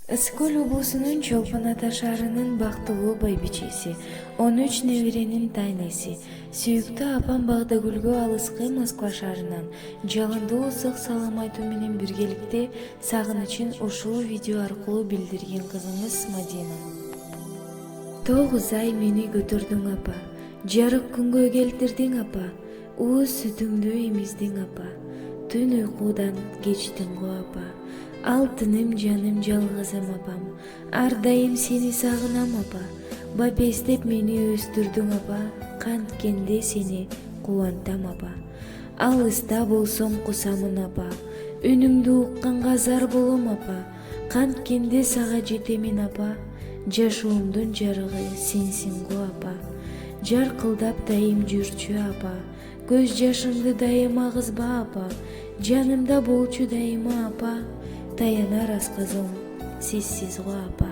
Ысыкөл облусунун Чолпон Ата шаарынын бактылуу байбичеси, 13 неберенин тайнеси, сүйүктүү апам Багдыгүлгө алыскы Москва шаарынан жалындуу ысык салам айтуу менен биргеликте сагынычын ушул видео аркылуу билдирген кызыңыз Мадина. 9 ай мени көтөрдүң апа, жарык күнгө келтирдиң апа, ууз сүтүңдү эмиздиң апа, түн уйкудан кечтиң го апа. Алтыным жаным жалгызым апам, ар дайым сени сагынам апа. Бапестеп мени өстүрдүң апа, канткенде сени кубантам апа. Алыста болсоң кусамын апа, үнүңдү укканга зар болом апа. Канткенде сага жетемин апа, жашоомдун жарыгы сенсиң го апа. Жаркылдап дайым жүрчү апа, көз жашыңды дайым агызба апа. Жанымда болчу дайыма апа, таянар асказым сизсиз го апа.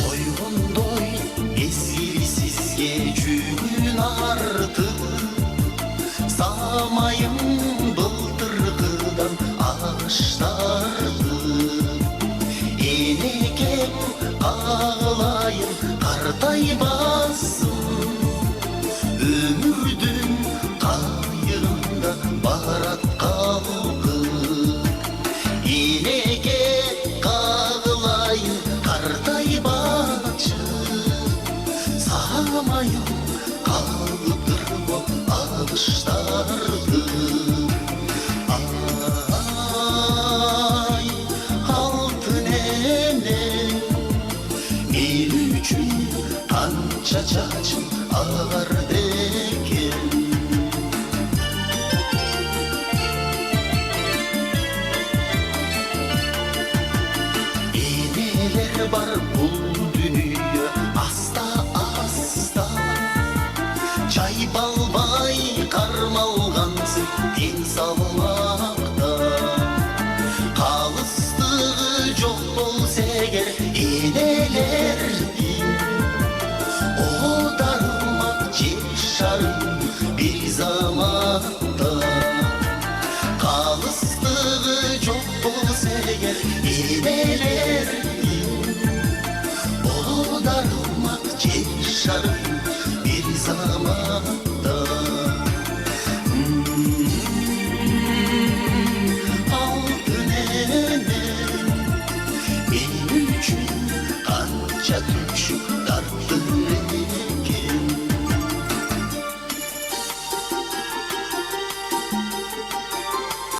Койгондой мезгилсизге жүгүн артып, самайым былтыркыдан аштарды. Энекем каалайым картайбасын, өмүрдүн кайыгында барат калкып. Энеке кагылайын картайбачы, самайым калыптыр бо алыштарды. Ай, алтын энем, мен үчүн канча чачың агарды экен. Бар бул дүнүйө аста-аста, чайпалбай кармалгансың ден соолукта. Калыстыгы жок болсо